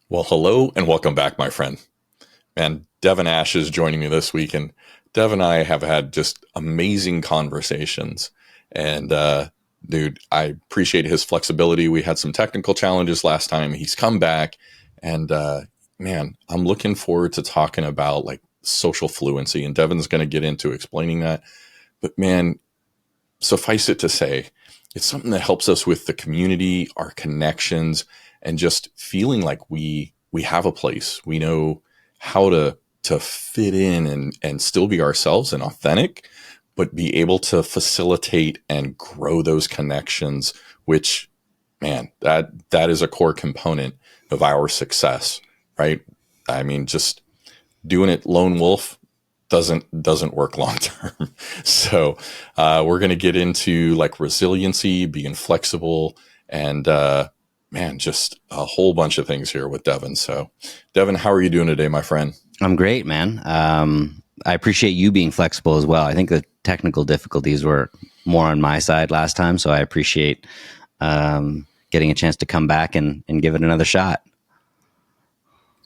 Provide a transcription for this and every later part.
Well, hello and welcome back, my friend. Man, Devon Ash is joining me this week, and Dev and I have had just amazing conversations. And dude, I appreciate his flexibility. We had some technical challenges last time. He's come back, and man, I'm looking forward to talking about like social fluency. And Devon's going to get into explaining that. But man, suffice it to say, it's something that helps us with the community, our connections, and just feeling like we have a place. We know how to fit in and still be ourselves and authentic, but be able to facilitate and grow those connections, which, man, that is a core component of our success, right? I mean, just doing it lone wolf doesn't work long term. So we're going to get into like resiliency, being flexible, and man, just a whole bunch of things here with Devon. So, Devon, how are you doing today, my friend? I'm great, man. I appreciate you being flexible as well. I think the technical difficulties were more on my side last time, so I appreciate getting a chance to come back and give it another shot.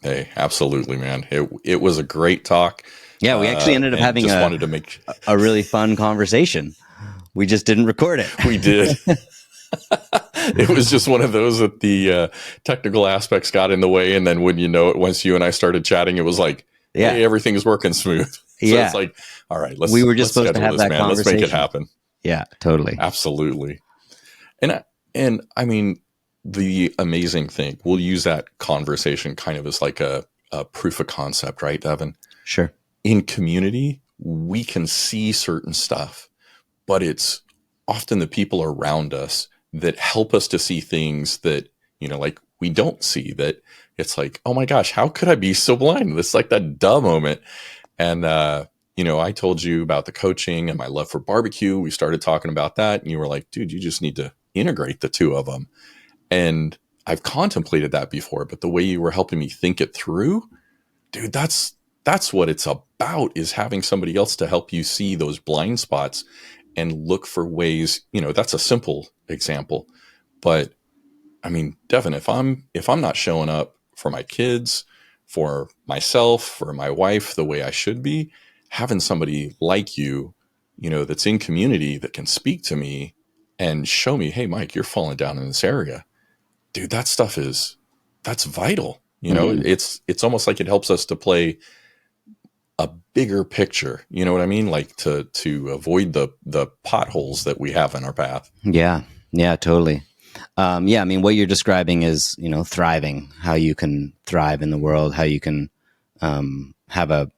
Hey, absolutely, man. It was a great talk. Yeah, we actually ended up having a really fun conversation. We just didn't record it. We did. It was just one of those that the technical aspects got in the way. And then when you know it, once you and I started chatting, it was like, hey, everything is working smooth. So it's like, all right, we were just supposed to have that conversation. Let's make it happen. Yeah, totally. Absolutely. And I mean, the amazing thing, we'll use that conversation kind of as like a proof of concept, right, Devon? Sure. In community, we can see certain stuff, but it's often the people around us that help us to see things that, like we don't see, that it's like, oh my gosh, how could I be so blind? It's like that duh moment. And, I told you about the coaching and my love for barbecue. We started talking about that and you were like, dude, you just need to integrate the two of them. And I've contemplated that before, but the way you were helping me think it through, dude, that's what it's about, is having somebody else to help you see those blind spots and look for ways. That's a simple example, but I mean, Devon, if I'm not showing up for my kids, for myself, for my wife, the way I should be, having somebody like you, that's in community that can speak to me and show me, hey, Mike, you're falling down in this area, dude, that's vital. Mm-hmm. It's almost like it helps us to play a bigger picture. You know what I mean? Like to avoid the potholes that we have in our path. Yeah, totally. I mean, what you're describing is, thriving, how you can thrive in the world, how you can have a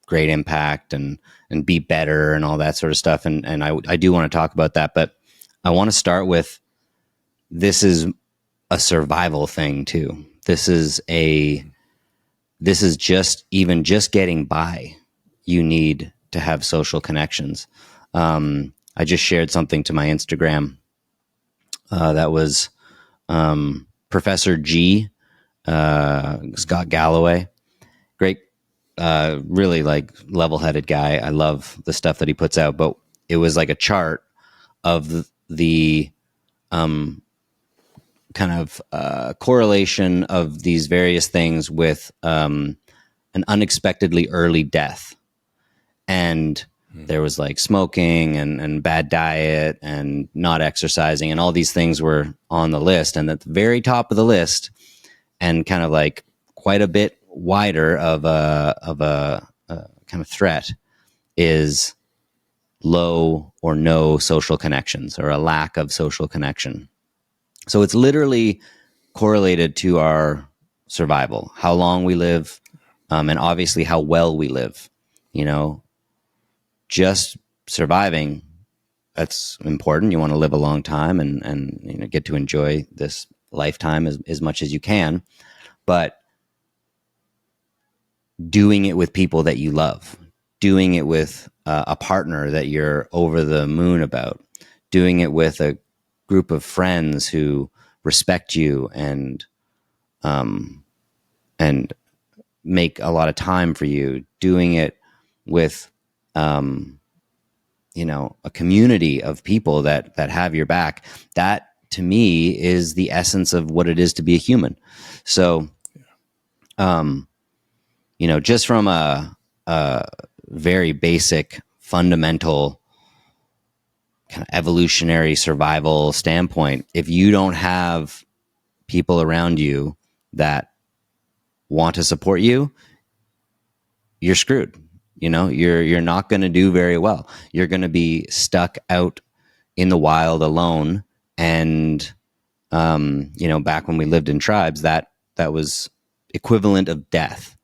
great impact and be better and all that sort of stuff. And I do want to talk about that, but I want to start with, this is a survival thing too. This is just getting by. You need to have social connections. I just shared something to my Instagram that was Professor G, Scott Galloway. Great, really like level-headed guy. I love the stuff that he puts out, but it was like a chart of the kind of correlation of these various things with an unexpectedly early death. And there was like smoking and bad diet and not exercising, and all these things were on the list. And at the very top of the list, and kind of like quite a bit wider of a kind of threat, is low or no social connections, or a lack of social connection. So it's literally correlated to our survival, how long we live, and obviously how well we live. Just surviving, that's important. You want to live a long time and get to enjoy this lifetime as much as you can. But doing it with people that you love, doing it with a partner that you're over the moon about, doing it with a group of friends who respect you and make a lot of time for you, doing it with a community of people that have your back. That to me is the essence of what it is to be a human. So Just from a very basic, fundamental kind of evolutionary survival standpoint, if you don't have people around you that want to support you, you're screwed. You're not going to do very well. You're going to be stuck out in the wild alone. And back when we lived in tribes, that was equivalent of death.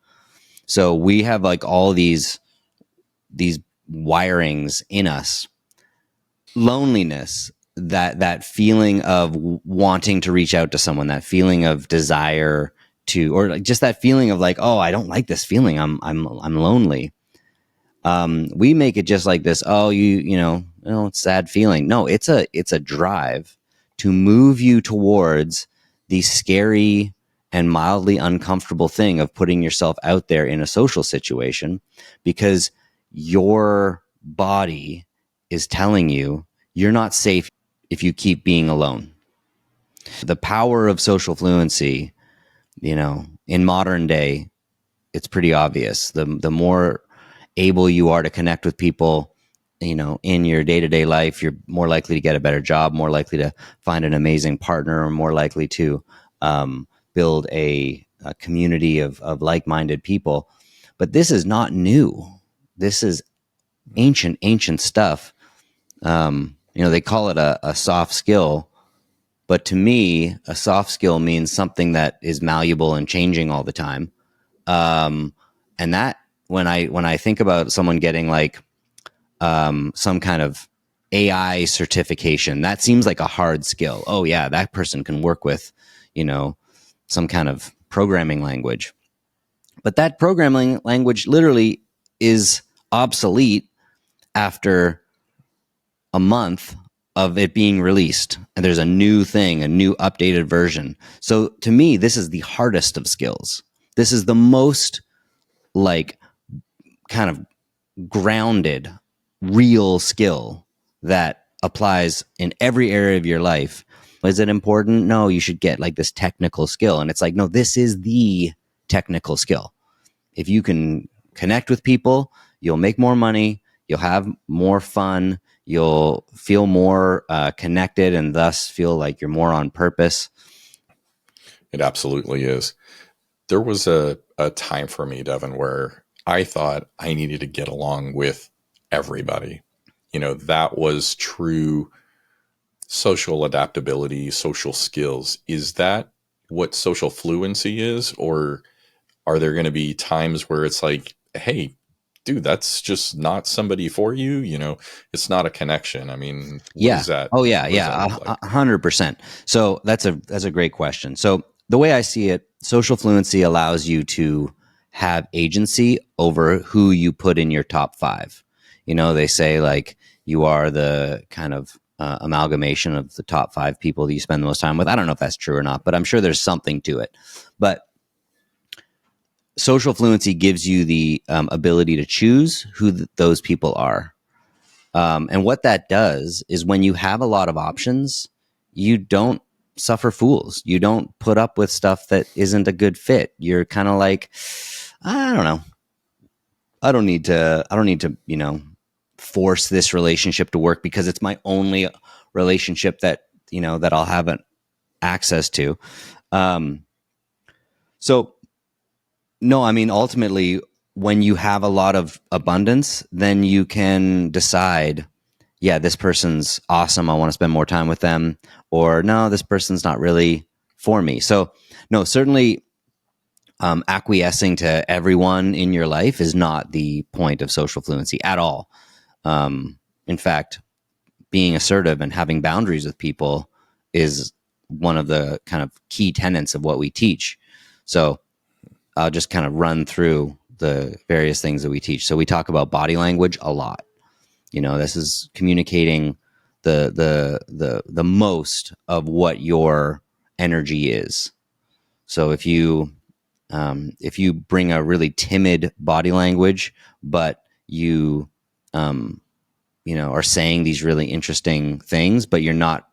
So we have like all these wirings in us. Loneliness, that feeling of wanting to reach out to someone, that feeling of desire to, or just that feeling of like, oh, I don't like this feeling. I'm lonely. We make it just like this. Oh, it's a sad feeling. No, it's a drive to move you towards the scary and mildly uncomfortable thing of putting yourself out there in a social situation, because your body is telling you you're not safe if you keep being alone. The power of social fluency, in modern day, it's pretty obvious. The more able you are to connect with people, in your day-to-day life, you're more likely to get a better job, more likely to find an amazing partner, or more likely to build a community of like-minded people. But this is not new. This is ancient stuff. They call it a soft skill, but to me, a soft skill means something that is malleable and changing all the time. And that, when I think about someone getting like some kind of AI certification, that seems like a hard skill. Oh yeah, that person can work with, some kind of programming language. But that programming language literally is obsolete after a month of it being released, and there's a new thing, a new updated version. So to me, this is the hardest of skills. This is the most like kind of grounded, real skill that applies in every area of your life. Is it important? No, you should get like this technical skill. And it's like, no, this is the technical skill. If you can connect with people, you'll make more money, you'll have more fun, you'll feel more connected, and thus feel like you're more on purpose. It absolutely is. There was a time for me, Devon, where I thought I needed to get along with everybody. That was true social adaptability, social skills. Is that what social fluency is? Or are there going to be times where it's like, hey, dude, that's just not somebody for you? It's not a connection. I mean, what Yeah. is that? Oh yeah. What does that Yeah. look like? 100%. So that's a great question. So the way I see it, social fluency allows you to have agency over who you put in your top 5. They say like you are the kind of amalgamation of the top 5 people that you spend the most time with. I don't know if that's true or not, but I'm sure there's something to it. But social fluency gives you the ability to choose who those people are. And what that does is, when you have a lot of options, you don't suffer fools. You don't put up with stuff that isn't a good fit. You're kind of like, I don't know. I don't need to, force this relationship to work because it's my only relationship that I'll have access to. So no, I mean, ultimately, when you have a lot of abundance, then you can decide, yeah, this person's awesome, I want to spend more time with them, or no, this person's not really for me. So no, certainly acquiescing to everyone in your life is not the point of social fluency at all. In fact, being assertive and having boundaries with people is one of the kind of key tenets of what we teach. So I'll just kind of run through the various things that we teach. So we talk about body language a lot. This is communicating the most of what your energy is. So if you bring a really timid body language, but you are saying these really interesting things, but you're not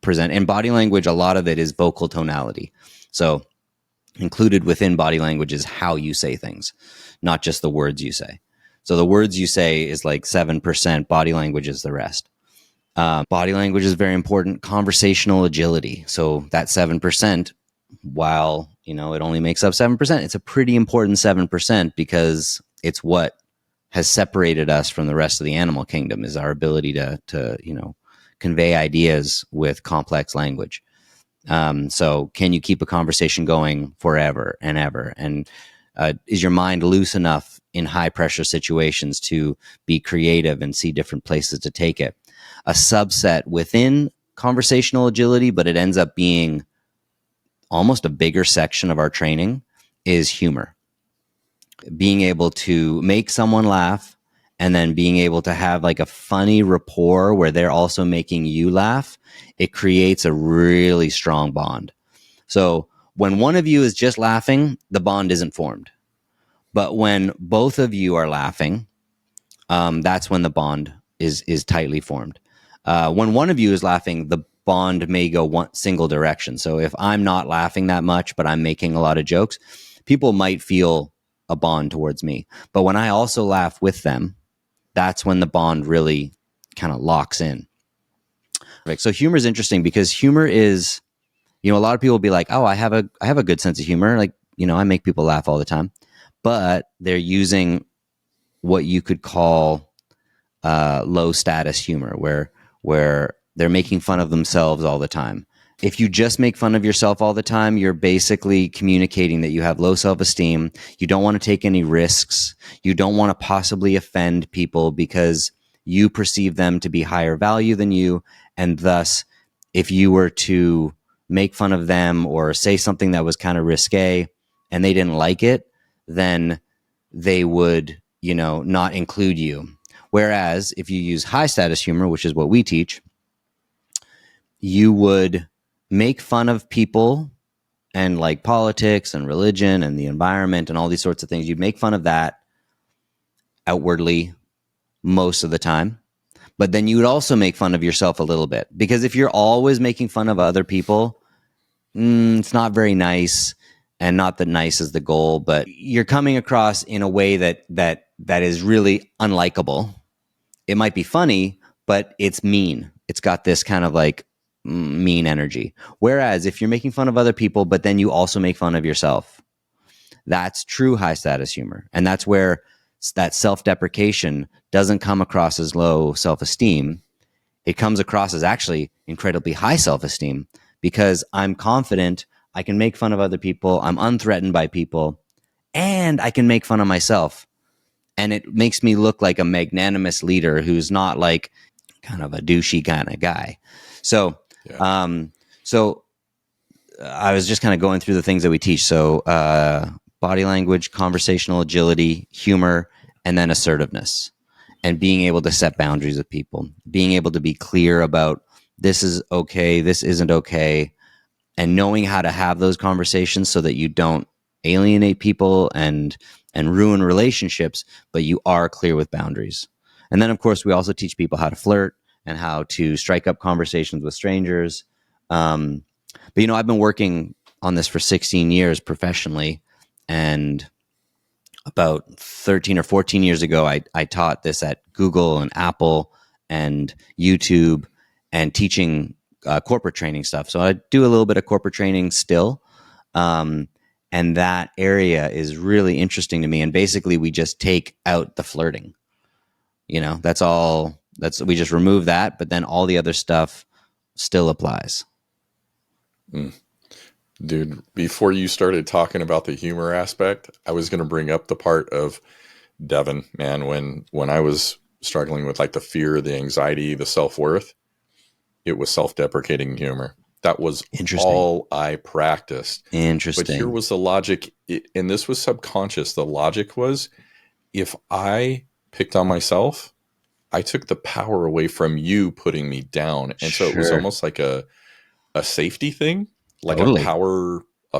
present. And body language, a lot of it is vocal tonality. So Included within body language is how you say things, not just the words you say. So the words you say is like 7%, body language is the rest. Body language is very important. Conversational agility. So that 7%, while it only makes up 7%, it's a pretty important 7% because it's what has separated us from the rest of the animal kingdom, is our ability to convey ideas with complex language. So can you keep a conversation going forever and ever? And is your mind loose enough in high pressure situations to be creative and see different places to take it? A subset within conversational agility, but it ends up being almost a bigger section of our training, is humor. Being able to make someone laugh and then being able to have like a funny rapport where they're also making you laugh, it creates a really strong bond. So when one of you is just laughing, the bond isn't formed. But when both of you are laughing, that's when the bond is tightly formed. When one of you is laughing, the bond may go one single direction. So if I'm not laughing that much, but I'm making a lot of jokes, people might feel a bond towards me. But when I also laugh with them, that's when the bond really kind of locks in. So humor is interesting because humor is, a lot of people will be like, oh, I have a good sense of humor. Like, I make people laugh all the time, but they're using what you could call low status humor, where they're making fun of themselves all the time. If you just make fun of yourself all the time, you're basically communicating that you have low self-esteem. You don't want to take any risks. You don't want to possibly offend people because you perceive them to be higher value than you. And thus, if you were to make fun of them or say something that was kind of risque and they didn't like it, then they would, not include you. Whereas if you use high status humor, which is what we teach, you would make fun of people and like politics and religion and the environment and all these sorts of things. You'd make fun of that outwardly most of the time. But then you would also make fun of yourself a little bit, because if you're always making fun of other people, it's not very nice. And not that nice is the goal, but you're coming across in a way that is really unlikable. It might be funny, but it's mean. It's got this kind of like mean energy. Whereas if you're making fun of other people, but then you also make fun of yourself, that's true high status humor. And that's where that self-deprecation doesn't come across as low self-esteem. It comes across as actually incredibly high self-esteem, because I'm confident, I can make fun of other people, I'm unthreatened by people, and I can make fun of myself. And it makes me look like a magnanimous leader who's not like kind of a douchey kind of guy. So, yeah. So I was just kind of going through the things that we teach. So, body language, conversational agility, humor, and then assertiveness, and being able to set boundaries with people, being able to be clear about this is okay, this isn't okay, and knowing how to have those conversations so that you don't alienate people and ruin relationships, but you are clear with boundaries. And then, of course, we also teach people how to flirt and how to strike up conversations with strangers. But, I've been working on this for 16 years professionally. And about 13 or 14 years ago, I taught this at Google and Apple and YouTube and teaching corporate training stuff. So I do a little bit of corporate training still. And that area is really interesting to me. And basically, we just take out the flirting. That's all. We just remove that, but then all the other stuff still applies. Dude, before you started talking about the humor aspect, I was going to bring up the part of Devon, man, when I was struggling with like the fear, the anxiety, the self-worth, it was self-deprecating humor. That was all I practiced. Interesting. But here was the logic, and this was subconscious. The logic was, if I picked on myself, I took the power away from you putting me down. And so it was almost like a safety thing, like a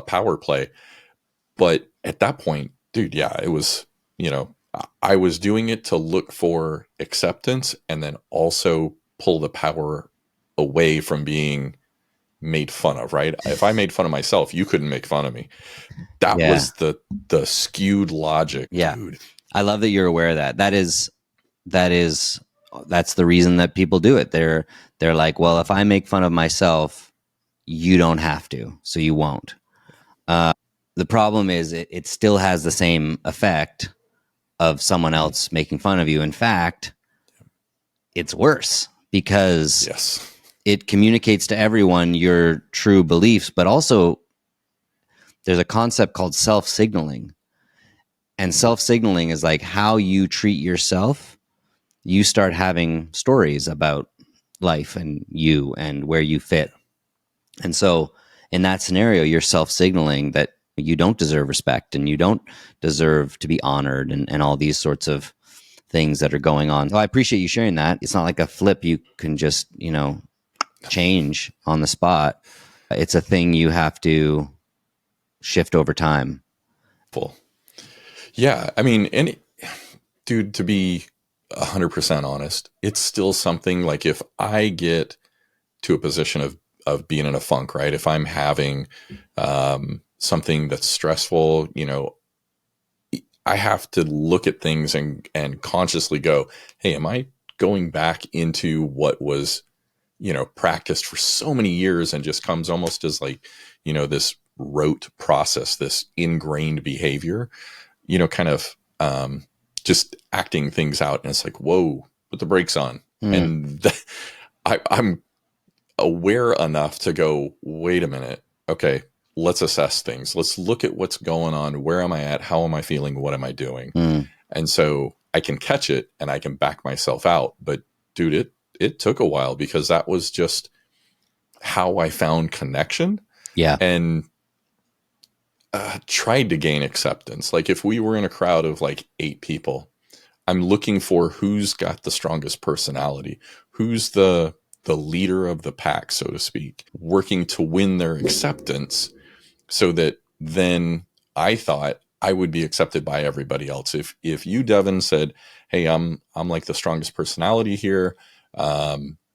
power play. But at that point, dude, yeah, it was, I was doing it to look for acceptance and then also pull the power away from being made fun of, right? If I made fun of myself, you couldn't make fun of me. That Yeah. was the skewed logic, Yeah. dude. I love that you're aware of that. That's the reason that people do it. They're like, well, if I make fun of myself, you don't have to, so you won't. The problem is it still has the same effect of someone else making fun of you. In fact, it's worse because Yes. it communicates to everyone your true beliefs, but also there's a concept called self-signaling. And self-signaling is like how you treat yourself. You start having stories about life and you and where you fit. And so in that scenario, you're self-signaling that you don't deserve respect and you don't deserve to be honored and all these sorts of things that are going on. So I appreciate you sharing that. It's not like a flip you can just, change on the spot. It's a thing you have to shift over time. Full. Yeah. I mean, dude, to be 100% honest, it's still something like if I get to a position of being in a funk, right? If I'm having something that's stressful, I have to look at things and consciously go, hey, am I going back into what was, practiced for so many years and just comes almost as like, this rote process, this ingrained behavior, kind of just acting things out. And it's like, whoa, put the brakes on. Mm, And I'm aware enough to go, wait a minute. Okay, let's assess things. Let's look at what's going on. Where am I at? How am I feeling? What am I doing? mm, And so I can catch it and I can back myself out. But dude, it took a while because that was just how I found connection yeah. and tried to gain acceptance. Like if we were in a crowd of like 8 people, I'm looking for who's got the strongest personality, who's the leader of the pack, so to speak, working to win their acceptance so that then I thought I would be accepted by everybody else. If you, Devon, said, hey, I'm like the strongest personality here,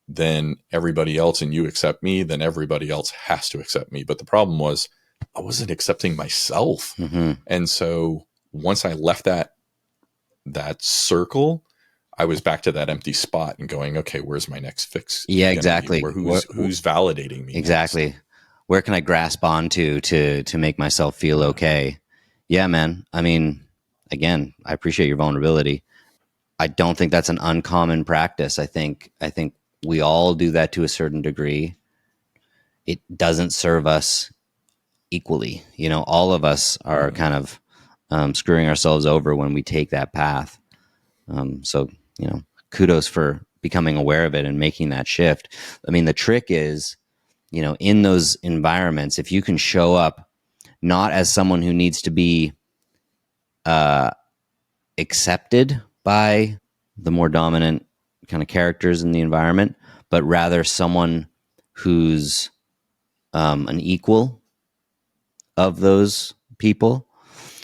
then everybody else and you accept me, then everybody else has to accept me. But the problem was I wasn't accepting myself. Mm-hmm. And so once I left that circle, I was back to that empty spot and going, okay, where's my next fix Yeah, going to be? exactly. Where who's validating me Exactly. next? Where can I grasp onto to make myself feel okay? Yeah, man. I mean, again, I appreciate your vulnerability. I don't think that's an uncommon practice. I think we all do that to a certain degree. It doesn't serve us equally. All of us are kind of screwing ourselves over when we take that path. So, kudos for becoming aware of it and making that shift. I mean, the trick is, in those environments, if you can show up not as someone who needs to be accepted by the more dominant kind of characters in the environment, but rather someone who's an equal of those people.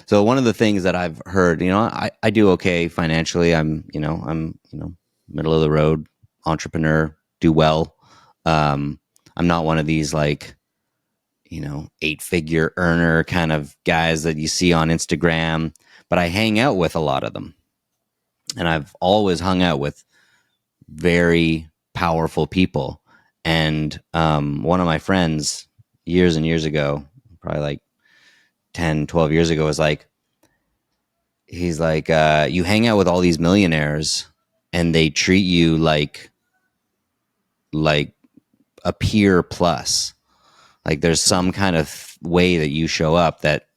So one of the things that I've heard, I do okay financially. I'm middle of the road entrepreneur, do well. I'm not one of these like, 8-figure earner kind of guys that you see on Instagram, but I hang out with a lot of them. And I've always hung out with very powerful people. And one of my friends years and years ago, probably like 10, 12 years ago, was like, he's like, you hang out with all these millionaires and they treat you like a peer plus. Like there's some kind of way that you show up that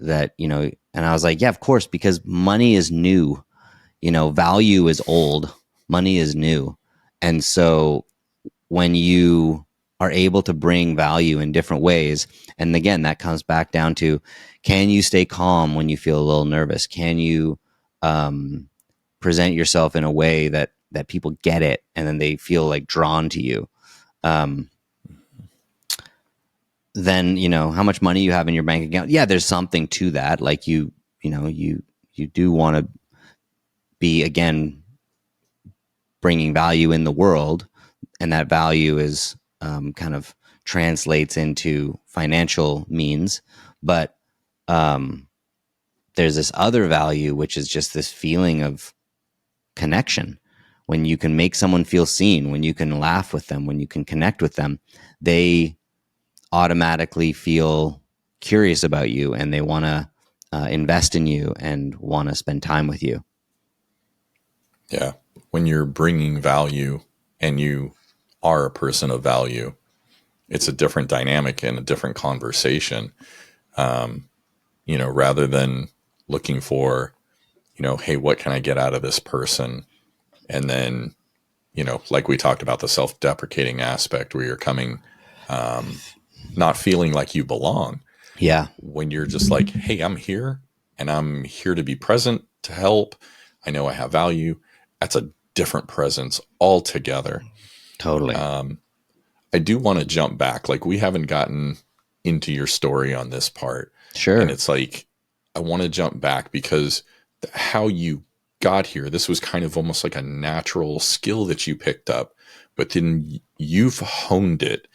and I was like, yeah, of course, because money is new. Value is old, money is new. And so when you are able to bring value in different ways, and again, that comes back down to, can you stay calm when you feel a little nervous? Can you present yourself in a way that people get it and then they feel like drawn to you? Then how much money you have in your bank account. Yeah, there's something to that. Like you do want to be, again, bringing value in the world, and that value is kind of translates into financial means, but there's this other value, which is just this feeling of connection. When you can make someone feel seen, when you can laugh with them, when you can connect with them, they automatically feel curious about you, and they want to invest in you and want to spend time with you. Yeah. When you're bringing value and you are a person of value, it's a different dynamic and a different conversation. Rather than looking for, hey, what can I get out of this person? And then, like we talked about, the self-deprecating aspect where you're coming, not feeling like you belong. Yeah. When you're just like, hey, I'm here and I'm here to be present, to help. I know I have value. That's a different presence altogether. Totally. I do want to jump back. Like, we haven't gotten into your story on this part. Sure. And it's like, I want to jump back because how you got here, this was kind of almost like a natural skill that you picked up, but then you've honed it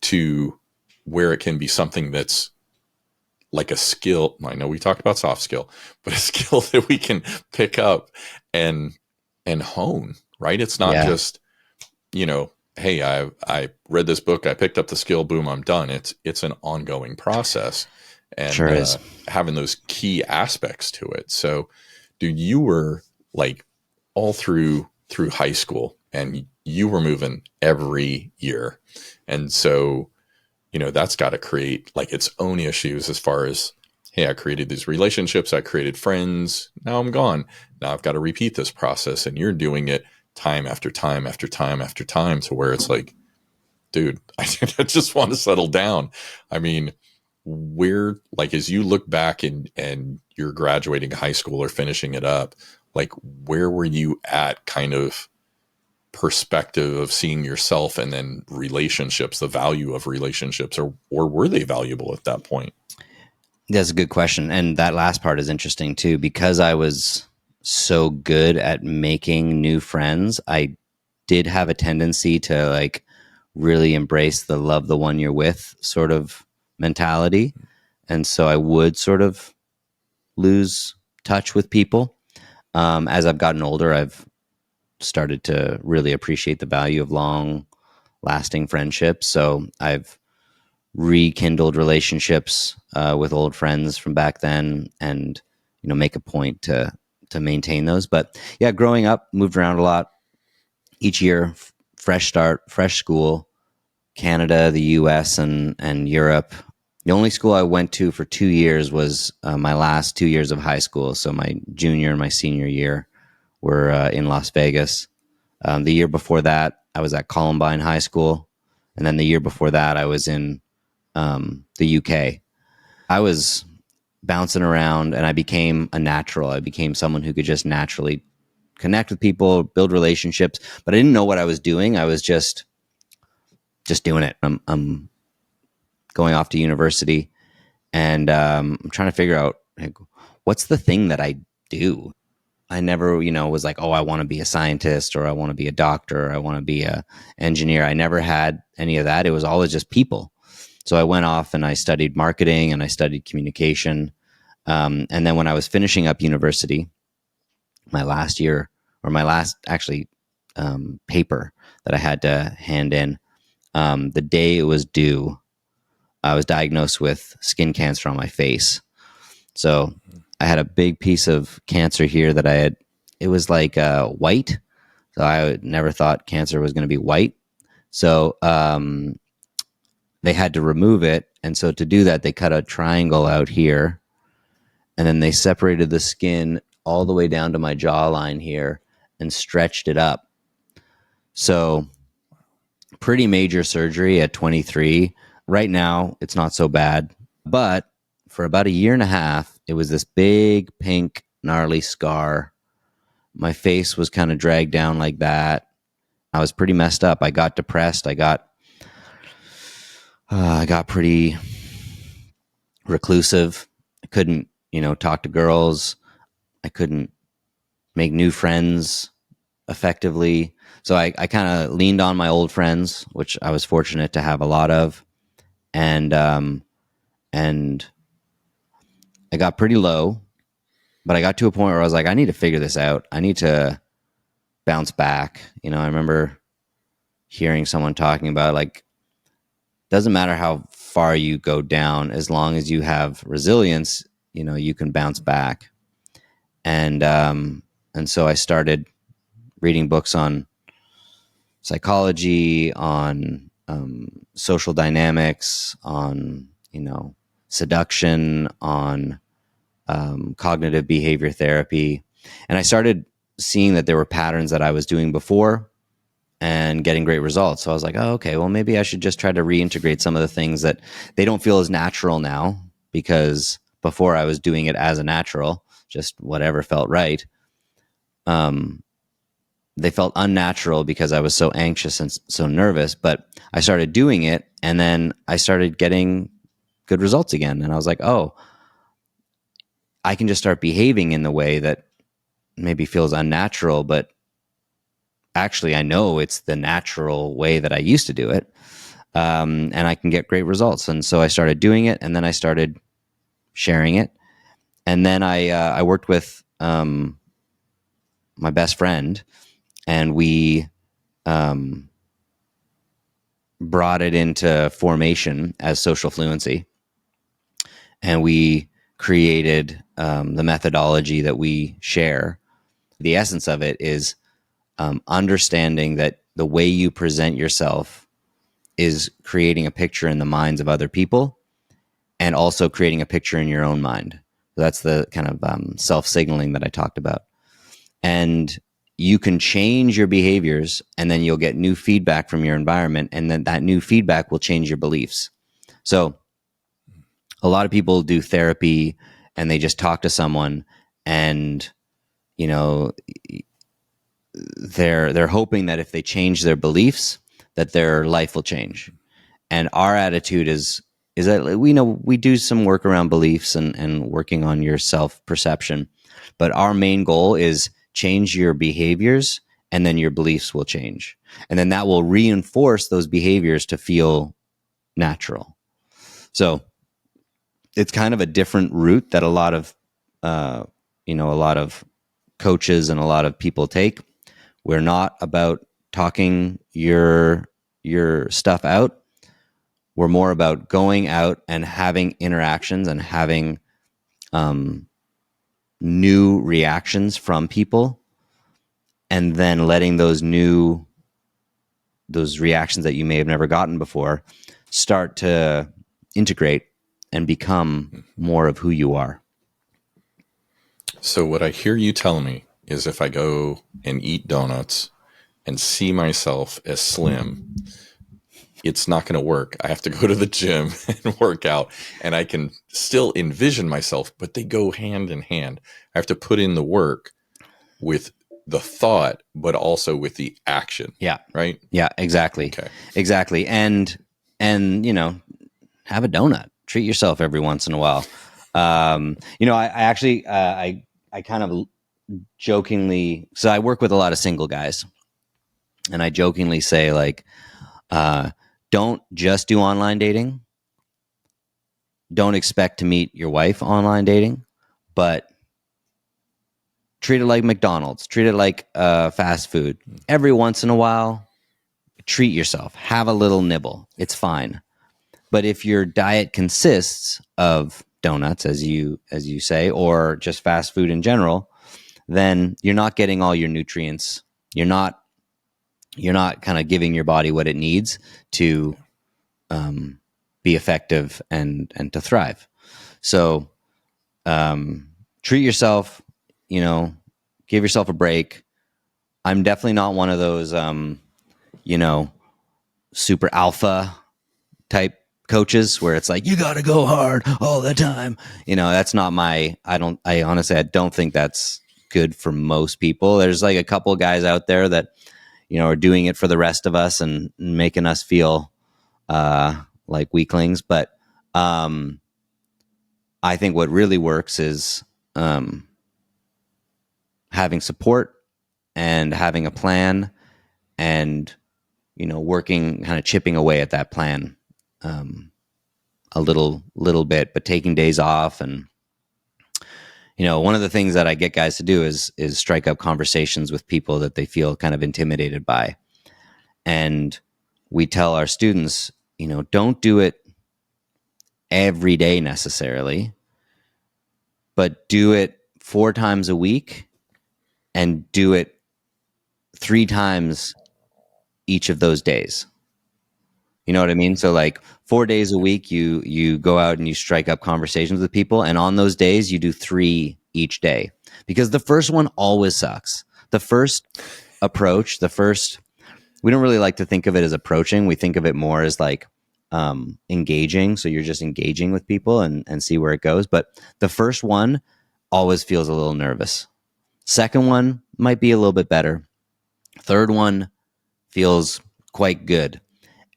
to where it can be something that's like a skill. I know we talked about soft skill, but a skill that we can pick up and hone, right? It's not just, hey, I read this book, I picked up the skill, boom, I'm done. It's an ongoing process, and sure is. having those key aspects to it. So, dude, you were like all through high school, and you were moving every year, and so that's got to create like its own issues as far as, hey, I created these relationships, I created friends, now I'm gone. Now I've got to repeat this process, and you're doing it time after time after time after time, to where it's like, dude, I just want to settle down. I mean, where, like, as you look back and you're graduating high school or finishing it up, like, where were you at kind of perspective of seeing yourself and then relationships, the value of relationships, or were they valuable at that point? That's a good question. And that last part is interesting too, because I was so good at making new friends. I did have a tendency to like really embrace the love the one you're with sort of mentality. And so I would sort of lose touch with people. As I've gotten older, I've started to really appreciate the value of long lasting friendships. So I've rekindled relationships with old friends from back then, and make a point to maintain those. But yeah, growing up, moved around a lot. Each year, fresh start, fresh school, Canada, the US, and Europe. The only school I went to for 2 years was my last 2 years of high school. So my junior and my senior year were in Las Vegas. The year before that, I was at Columbine High School. And then the year before that, I was in the UK. I was bouncing around, and I became a natural. I became someone who could just naturally connect with people, build relationships, but I didn't know what I was doing. I was just doing it. I'm going off to university, and I'm trying to figure out, like, what's the thing that I do. I never, was like, oh, I want to be a scientist, or I want to be a doctor, or I want to be a engineer. I never had any of that. It was always just people. So I went off and I studied marketing and I studied communication. And then when I was finishing up university, my last year, or my last actually paper that I had to hand in, the day it was due, I was diagnosed with skin cancer on my face. So I had a big piece of cancer here that it was like white. So I never thought cancer was going to be white. So they had to remove it. And so to do that, they cut a triangle out here, and then they separated the skin all the way down to my jawline here and stretched it up. So pretty major surgery at 23. Right now, it's not so bad. But for about a year and a half, it was this big, pink, gnarly scar. My face was kind of dragged down like that. I was pretty messed up. I got depressed. I got pretty reclusive. I couldn't, talk to girls. I couldn't make new friends effectively. So I kind of leaned on my old friends, which I was fortunate to have a lot of. and I got pretty low, but I got to a point where I was like, I need to figure this out. I need to bounce back. I remember hearing someone talking about, like, doesn't matter how far you go down, as long as you have resilience, you can bounce back. And so I started reading books on psychology, on social dynamics, on seduction, on cognitive behavior therapy, and I started seeing that there were patterns that I was doing before and getting great results. So I was like, oh, okay, well, maybe I should just try to reintegrate some of the things that they don't feel as natural now, because before I was doing it as a natural, just whatever felt right. They felt unnatural because I was so anxious and so nervous, but I started doing it, and then I started getting good results again. And I was like, oh, I can just start behaving in the way that maybe feels unnatural, but actually I know it's the natural way that I used to do it. And I can get great results. And so I started doing it, and then I started sharing it. And then I worked with my best friend, and we brought it into formation as social fluency. And we created the methodology that we share. The essence of it is understanding that the way you present yourself is creating a picture in the minds of other people, and also creating a picture in your own mind. So that's the kind of self-signaling that I talked about. And you can change your behaviors, and then you'll get new feedback from your environment, and then that new feedback will change your beliefs. So a lot of people do therapy and they just talk to someone, and they're hoping that if they change their beliefs, that their life will change. And our attitude is that we do some work around beliefs and working on your self-perception, but our main goal is change your behaviors, and then your beliefs will change. And then that will reinforce those behaviors to feel natural. So it's kind of a different route that a lot of coaches and a lot of people take. We're not about talking your stuff out. We're more about going out and having interactions and having new reactions from people, and then letting those reactions that you may have never gotten before start to integrate and become more of who you are. So what I hear you tell me is, if I go and eat donuts and see myself as slim, it's not going to work. I have to go to the gym and work out, and I can still envision myself, but they go hand in hand. I have to put in the work with the thought, but also with the action. Yeah. Right? Yeah, exactly. Okay. Exactly. And have a donut. Treat yourself every once in a while. I actually, I kind of jokingly, so I work with a lot of single guys, and I jokingly say, like, don't just do online dating. Don't expect to meet your wife online dating, but treat it like McDonald's. Treat it like fast food. Every once in a while, treat yourself. Have a little nibble. It's fine. But if your diet consists of donuts, as you say, or just fast food in general, then you're not getting all your nutrients. You're not kind of giving your body what it needs to be effective and to thrive. So treat yourself, give yourself a break. I'm definitely not one of those, super alpha type coaches where it's like, you got to go hard all the time. That's not I honestly, I don't think that's good for most people. There's like a couple of guys out there that, are doing it for the rest of us and making us feel like weaklings. But I think what really works is having support and having a plan, and working, kind of chipping away at that plan a little bit, but taking days off. And one of the things that I get guys to do is strike up conversations with people that they feel kind of intimidated by. And we tell our students, don't do it every day necessarily, but do it 4 times a week and do it 3 times each of those days. You know what I mean? So like 4 days a week, you go out and you strike up conversations with people. And on those days, you do 3 each day, because the first one always sucks. The first approach, we don't really like to think of it as approaching. We think of it more as like engaging. So you're just engaging with people and see where it goes. But the first one always feels a little nervous. Second one might be a little bit better. Third one feels quite good.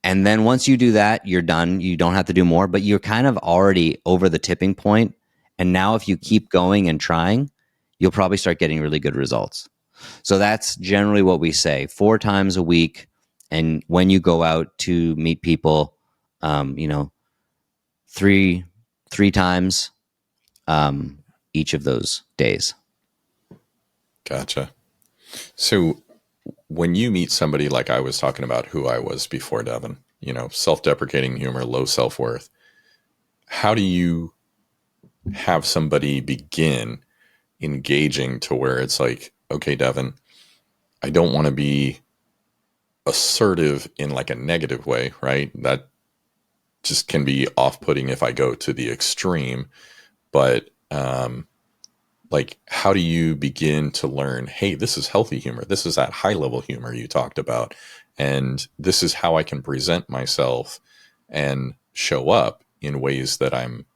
And then once you do that, you're done. You don't have to do more, but you're kind of already over the tipping point. And now if you keep going and trying, you'll probably start getting really good results. So that's generally what we say, 4 times a week. And when you go out to meet people, 3 times each of those days. Gotcha. So when you meet somebody like I was talking about, who I was before, Devon, self-deprecating humor, low self-worth, how do you have somebody begin engaging to where it's like, okay, Devon, I don't want to be assertive in like a negative way, right? That just can be off-putting if I go to the extreme. But like, how do you begin to learn, hey, this is healthy humor. This is that high level humor you talked about. And this is how I can present myself and show up in ways that I'm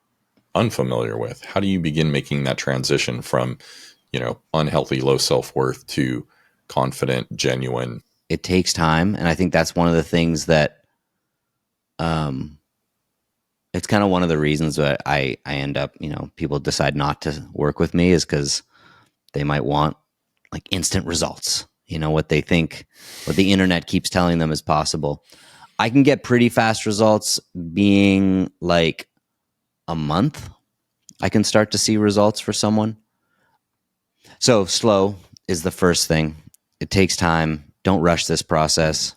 unfamiliar with. How do you begin making that transition from, unhealthy, low self-worth to confident, genuine? It takes time. And I think that's one of the things that, it's kind of one of the reasons that I end up, people decide not to work with me, is because they might want like instant results, what they think, what the internet keeps telling them is possible. I can get pretty fast results being like a month. I can start to see results for someone. So slow is the first thing. It takes time. Don't rush this process.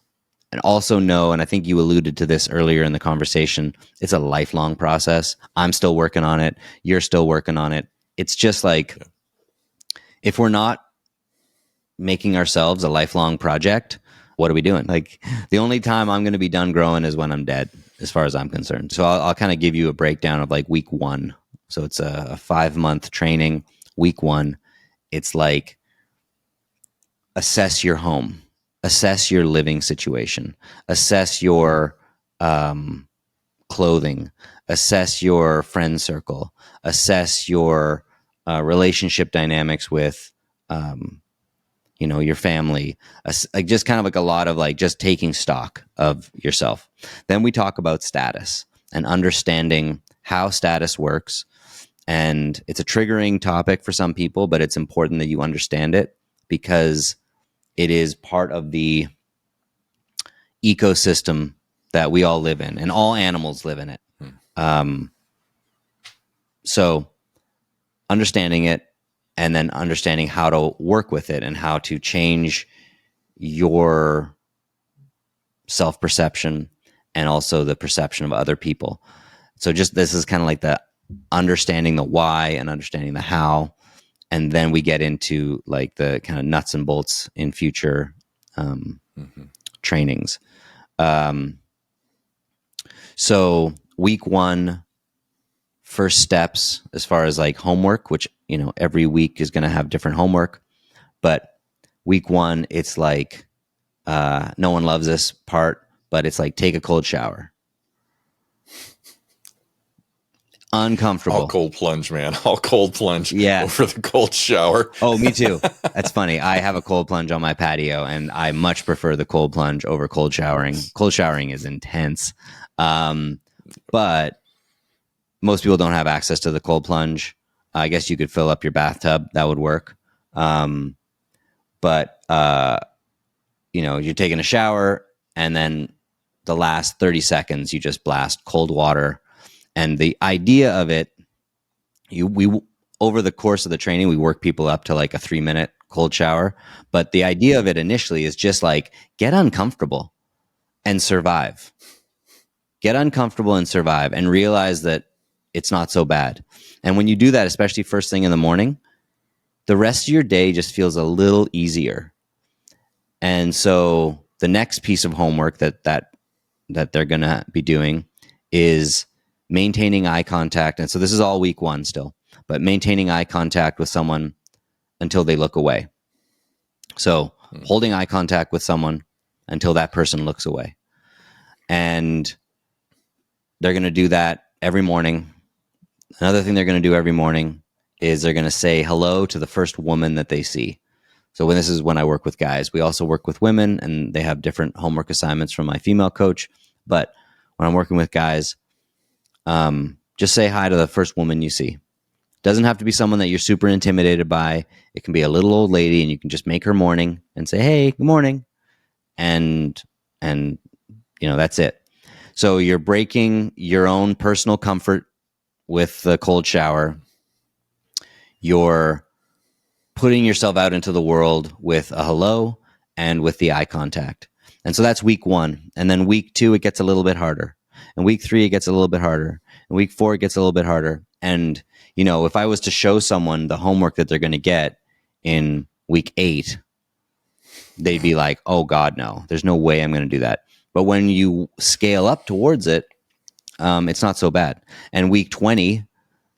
And also know, and I think you alluded to this earlier in the conversation, it's a lifelong process. I'm still working on it. You're still working on it. It's just like, if we're not making ourselves a lifelong project, what are we doing? Like, the only time I'm going to be done growing is when I'm dead, as far as I'm concerned. So I'll kind of give you a breakdown of like week 1. So it's a 5-month training. Week 1, it's like, assess your home. Assess your living situation, assess your clothing, assess your friend circle, assess your relationship dynamics with, your family, like just kind of like a lot of like just taking stock of yourself. Then we talk about status and understanding how status works. And it's a triggering topic for some people, but it's important that you understand it, because it is part of the ecosystem that we all live in, and all animals live in it. So understanding it, and then understanding how to work with it and how to change your self-perception and also the perception of other people. So just, this is kind of like the understanding the why and understanding the how. And then we get into like the kind of nuts and bolts in future trainings. So week 1, first steps as far as like homework, which, every week is going to have different homework. But week 1, it's like, no one loves this part, but it's like, take a cold shower. Uncomfortable. I'll cold plunge, man. I'll cold plunge over the cold shower. Oh, me too. That's funny. I have a cold plunge on my patio, and I much prefer the cold plunge over cold showering. Cold showering is intense. But most people don't have access to the cold plunge. I guess you could fill up your bathtub. That would work. But you're taking a shower, and then the last 30 seconds, you just blast cold water. And the idea of it, we over the course of the training, we work people up to like a 3-minute cold shower. But the idea of it initially is just like, get uncomfortable and survive. Get uncomfortable and survive, and realize that it's not so bad. And when you do that, especially first thing in the morning, the rest of your day just feels a little easier. And so the next piece of homework that they're going to be doing is maintaining eye contact. And so this is all week 1 still, but maintaining eye contact with someone until they look away. So holding eye contact with someone until that person looks away. And they're going to do that every morning. Another thing they're going to do every morning is they're going to say hello to the first woman that they see. So this is when I work with guys. We also work with women, and they have different homework assignments from my female coach. But when I'm working with guys, just say hi to the first woman you see. Doesn't have to be someone that you're super intimidated by. It can be a little old lady, and you can just make her morning and say, hey, good morning. And that's it. So you're breaking your own personal comfort with the cold shower. You're putting yourself out into the world with a hello and with the eye contact. And so that's week 1. And then week 2, it gets a little bit harder. And week 3, it gets a little bit harder. And week 4, it gets a little bit harder. And, if I was to show someone the homework that they're going to get in week 8, they'd be like, oh God, no, there's no way I'm going to do that. But when you scale up towards it, it's not so bad. And week 20,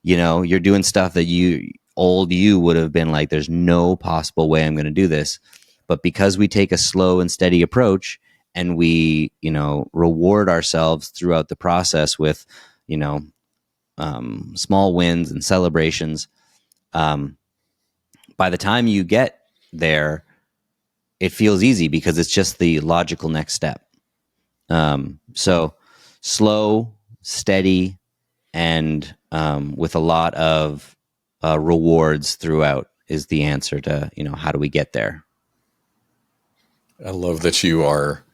you're doing stuff that you would have been like, there's no possible way I'm going to do this. But because we take a slow and steady approach, and we, reward ourselves throughout the process with, small wins and celebrations, by the time you get there, it feels easy because it's just the logical next step. So slow, steady, and with a lot of rewards throughout is the answer to, how do we get there? I love that you are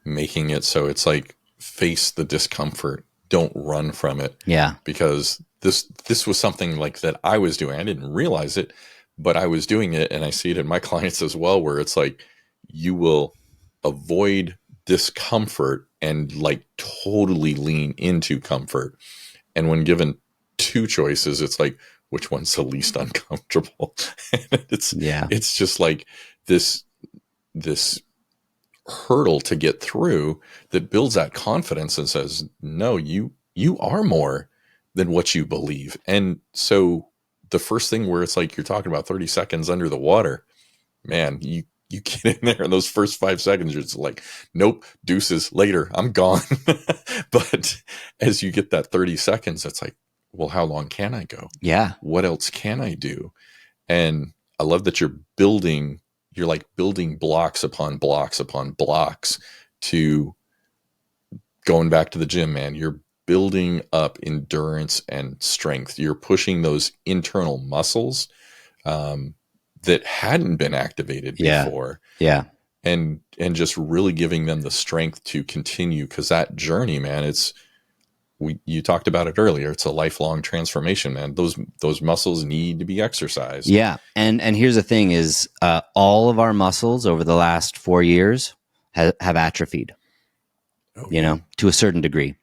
making it so it's like, face the discomfort, don't run from it. Yeah. Because this was something like that I was doing. I didn't realize it, but I was doing it, and I see it in my clients as well, where it's like, you will avoid discomfort and like totally lean into comfort. And when given 2 choices, it's like, which one's the least uncomfortable? It's just like this hurdle to get through that builds that confidence and says, no, you are more than what you believe. And so the first thing where it's like, you're talking about 30 seconds under the water, man, you get in there in those first 5 seconds, you're just like, nope, deuces, later, I'm gone. But as you get that 30 seconds, it's like, well, how long can I go? Yeah. What else can I do? And I love that you're building blocks upon blocks upon blocks to going back to the gym, man. You're building up endurance and strength. You're pushing those internal muscles that hadn't been activated before. Yeah. And just really giving them the strength to continue. Cause that journey, man, you talked about it earlier. It's a lifelong transformation, man. Those muscles need to be exercised. Yeah. And here's the thing is, all of our muscles over the last 4 years have atrophied, to a certain degree.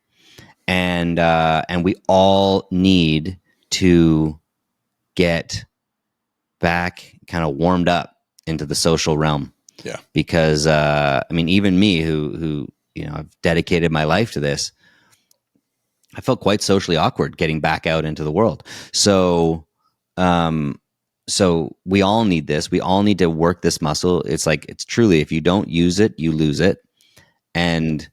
And we all need to get back kind of warmed up into the social realm. Yeah. Because, even me who, I've dedicated my life to this, I felt quite socially awkward getting back out into the world. So we all need this. We all need to work this muscle. It's like, it's truly, if you don't use it, you lose it. And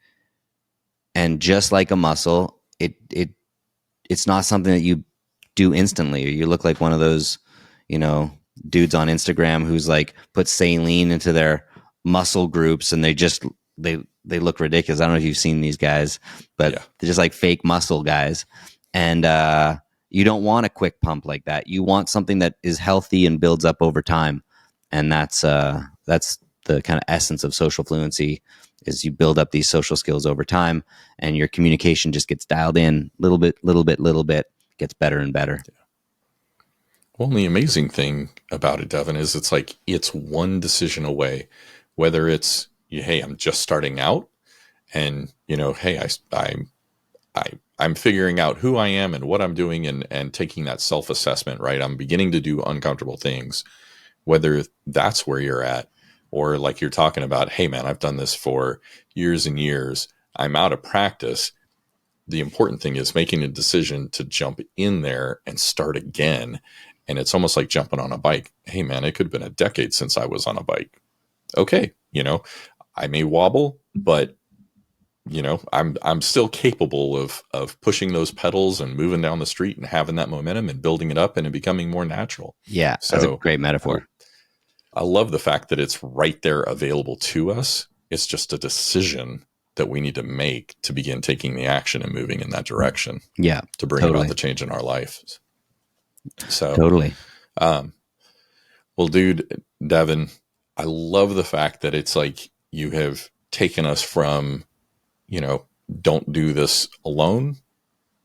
just like a muscle, it's not something that you do instantly. Or you look like one of those, dudes on Instagram who's like put saline into their muscle groups, and they look ridiculous. I don't know if you've seen these guys, but they're just like fake muscle guys. And you don't want a quick pump like that. You want something that is healthy and builds up over time. And that's the kind of essence of social fluency is you build up these social skills over time, and your communication just gets dialed in little bit, gets better and better. Well, and the amazing thing about it, Devin, is it's like it's one decision away. Whether it's, hey, I'm just starting out, and hey, I'm figuring out who I am and what I'm doing, and taking that self assessment. Right, I'm beginning to do uncomfortable things. Whether that's where you're at, or like you're talking about, hey man, I've done this for years and years. I'm out of practice. The important thing is making a decision to jump in there and start again. And it's almost like jumping on a bike. Hey man, it could have been a decade since I was on a bike. Okay, I may wobble, but I'm still capable of pushing those pedals and moving down the street and having that momentum and building it up and it becoming more natural. Yeah, So that's a great metaphor. I love the fact that it's right there available to us. It's just a decision that we need to make to begin taking the action and moving in that direction. Yeah, to bring totally. about the change in our life. So totally. Well, dude, Devin, I love the fact that it's like you have taken us from, don't do this alone.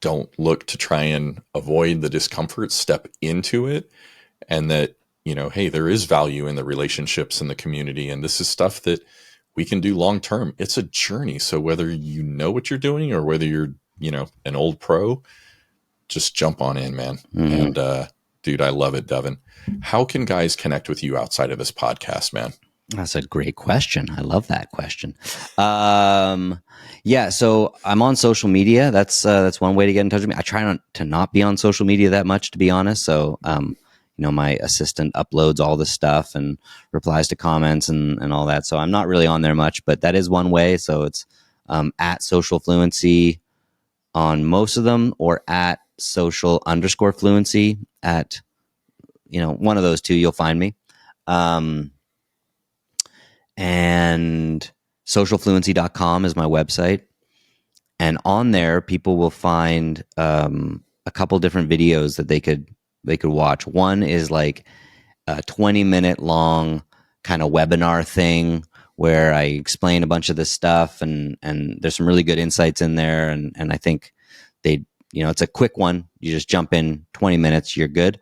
Don't look to try and avoid the discomfort, step into it. And that, hey, there is value in the relationships and the community. And this is stuff that we can do long term. It's a journey. So whether you know what you're doing or whether you're, an old pro, just jump on in, man. Mm-hmm. And dude, I love it, Devin. How can guys connect with you outside of this podcast, man? That's a great question. I love that question. Yeah, so I'm on social media. That's one way to get in touch with me. I try to not be on social media that much, to be honest. So, my assistant uploads all the stuff and replies to comments and all that. So I'm not really on there much, but that is one way. So it's at Social Fluency on most of them, or at social_fluency at, one of those two, you'll find me. And socialfluency.com is my website. And on there, people will find a couple different videos that they could watch. One is like a 20-minute long kind of webinar thing where I explain a bunch of this stuff, and there's some really good insights in there. And I think it's a quick one. You just jump in 20 minutes, you're good.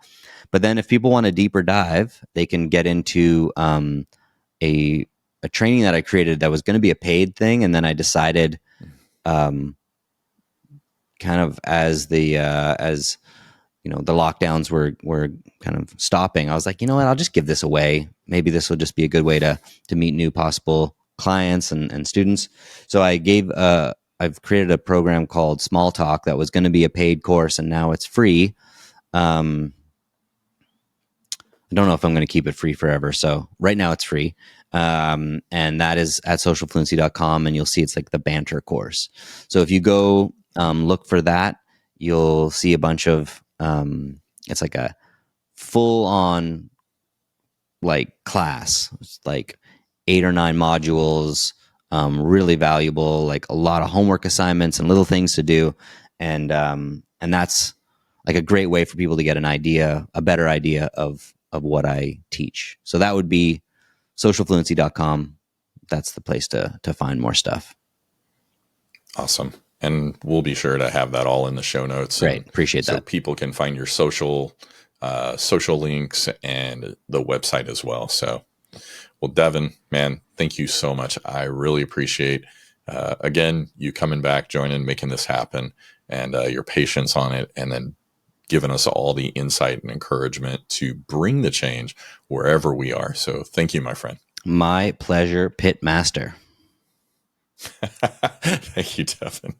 But then if people want a deeper dive, they can get into a training that I created that was going to be a paid thing. And then I decided, kind of as the lockdowns were kind of stopping, I was like, you know what, I'll just give this away. Maybe this will just be a good way to meet new possible clients and students. So I've created a program called Small Talk that was going to be a paid course, and now it's free. I don't know if I'm going to keep it free forever. So right now it's free. And that is at socialfluency.com, and you'll see it's like the banter course. So if you go look for that, you'll see a bunch of, it's like a full on like class. It's like 8 or 9 modules, really valuable, like a lot of homework assignments and little things to do. And that's like a great way for people to get a better idea of what I teach. So that would be socialfluency.com. That's the place to find more stuff. Awesome. And we'll be sure to have that all in the show notes. Great. Appreciate that. So people can find your social links and the website as well. So, well, Devin, man, thank you so much. I really appreciate, again, you coming back, joining, making this happen, and your patience on it, and then giving us all the insight and encouragement to bring the change wherever we are. So thank you, my friend. My pleasure, Pit Master. Thank you, Devin.